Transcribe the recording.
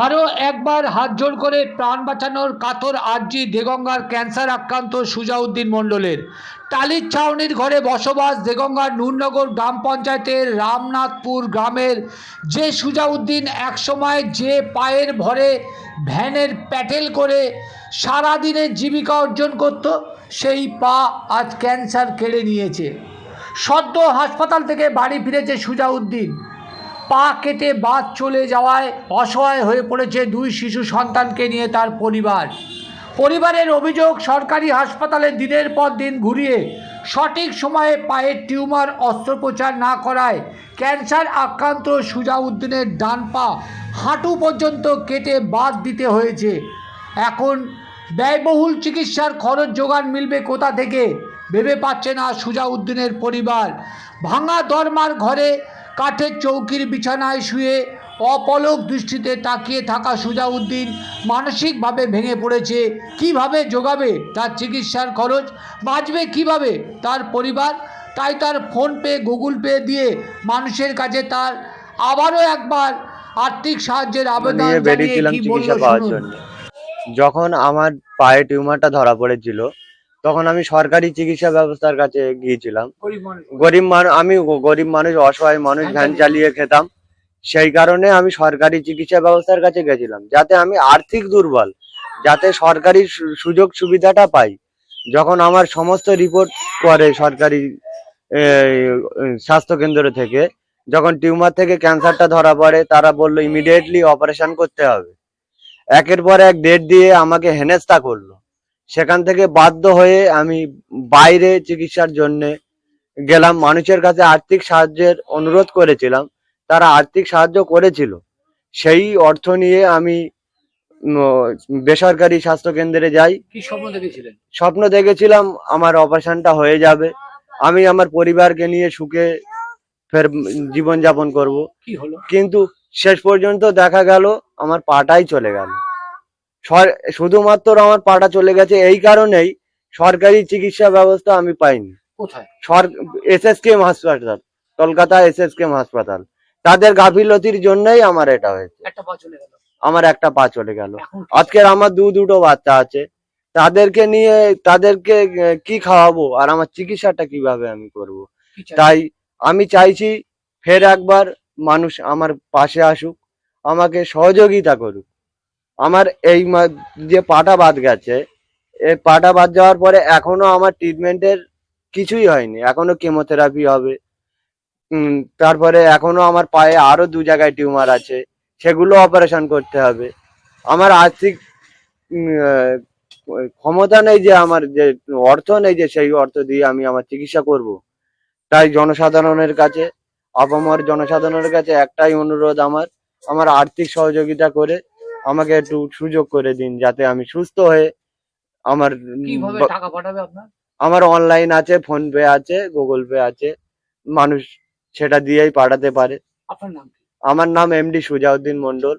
আরও একবার হাত জোড় করে প্রাণ বাঁচানোর কাতর আর্জি দেগঙ্গার ক্যান্সার আক্রান্ত সুজাউদ্দিন মণ্ডলের। টালির ছাউনির ঘরে বসবাস দেগঙ্গার নূরনগর গ্রাম পঞ্চায়েতের রামনাথপুর গ্রামের যে সুজাউদ্দিন একসময় যে পায়ের ভরে ভ্যানের প্যাটেল করে সারাদিনের জীবিকা অর্জন করত, সেই পা আজ ক্যান্সার কেড়ে নিয়েছে। সদ্য হাসপাতাল থেকে বাড়ি ফিরেছে সুজাউদ্দিন। পা কেটে বাদ চলে যাওয়ায় অসহায় হয়ে পড়েছে দুই শিশু সন্তানকে নিয়ে তার পরিবারের অভিযোগ, সরকারি হাসপাতালে দিনের পর দিন ঘুরিয়ে সঠিক সময়ে পায়ের টিউমার অস্ত্রোপচার না করায় ক্যান্সার আক্রান্ত সুজাউদ্দিনের ডান পা হাঁটু পর্যন্ত কেটে বাদ দিতে হয়েছে। এখন ব্যয়বহুল চিকিৎসার খরচ জোগান মিলবে কোথা থেকে ভেবে পাচ্ছে না সুজাউদ্দিনের পরিবার। ভাঙা দরমার ঘরে কাঠের চৌকির বিছানায় শুয়ে অপলক দৃষ্টিতে তাকিয়ে থাকা সুজাউদ্দিন মানসিকভাবে ভেঙে পড়েছে। কিভাবে জোগাবে তার চিকিৎসার খরচ, বাঁচবে কিভাবে তার পরিবার? তাই তার ফোনপে, গুগল পে দিয়ে মানুষের কাছে তার আবারও একবার আর্থিক সাহায্যের আবেদন বেরিয়েছিলাম চিকিৎসা পাওয়ার জন্য। যখন আমার পায়ে টিউমারটা ধরা পড়েছিল তখন আমি সরকারি চিকিৎসা ব্যবস্থার কাছে গিয়েছিলাম। আমি গরিব মানুষ, অসহায় মানুষ, ভ্যান চালিয়ে খেতাম। সেই কারণে আমি সরকারি চিকিৎসা ব্যবস্থার কাছে গেছিলাম, যাতে আমি আর্থিক দুর্বল, যাতে সরকারি সুযোগ সুবিধাটা পাই। যখন আমার সমস্ত রিপোর্ট করে সরকারি স্বাস্থ্য কেন্দ্র থেকে, যখন টিউমার থেকে ক্যান্সারটা ধরা পড়ে, তারা বললো ইমিডিয়েটলি অপারেশন করতে হবে। একের পর এক ডেট দিয়ে আমাকে হেনস্থা করলো। সেখান থেকে বাধ্য হয়ে আমি বাইরে চিকিৎসার জন্য গেলাম। মানুষের কাছে আর্থিক সাহায্যের অনুরোধ করেছিলাম, তারা আর্থিক সাহায্য করেছিল। সেই অর্থ নিয়ে আমি বেসরকারি স্বাস্থ্য কেন্দ্রে যাই। কি স্বপ্ন দেখেছিলেন? স্বপ্ন দেখেছিলাম আমার অপারেশনটা হয়ে যাবে, আমি আমার পরিবারকে নিয়ে সুখে ফের জীবনযাপন করব। কি হলো? কিন্তু শেষ পর্যন্ত দেখা গেল আমার পাটাই চলে গেল। শুধুমাত্র আমার পাটা চলে গেছে এই কারণেই সরকারি চিকিৎসা ব্যবস্থা আমি পাইনি। কোথায়? এসএসকেএম হাসপাতাল, কলকাতা এসএসকেএম হাসপাতাল, তাদের গাফিলতির জন্যই আমার এটা হয়েছে। আমার একটা পা চলে গেল। আজকের আমার দুটো বাচ্চা আছে, তাদেরকে নিয়ে তাদেরকে কি খাওয়াবো আর আমার চিকিৎসাটা কিভাবে আমি করব? তাই আমি চাইছি ফের একবার মানুষ আমার পাশে আসুক, আমাকে সহযোগিতা করুক। আমার এই যে পাটা বাদ গেছে, এই পাটা বাদ যাওয়ার পরে এখনো আমার ট্রিটমেন্টের কিছুই হয়নি। এখনো কেমোথেরাপি হবে, তারপরে এখনো আমার পায়ে আরো 2 জায়গায় টিউমার আছে, সেগুলো অপারেশন করতে হবে। আমার আর্থিক ক্ষমতা নেই, যে আমার যে অর্থ নেই যে সেই অর্থ দিয়ে আমি আমার চিকিৎসা করব। তাই জনসাধারণের কাছে, আপামর জনসাধারণের কাছে একটাই অনুরোধ আমার আর্থিক সহযোগিতা করে আমাকে একটু সুযোগ করে দিন, যাতে আমি সুস্থ হয়ে আমার টাকা পাঠাবে আপনার? আমার অনলাইন আছে, ফোনপে আছে, গুগল পে আছে, মানুষ সেটা দিয়েই পাঠাতে পারে। আপনার নাম? আমার নাম এমডি সুজাউদ্দিন মণ্ডল।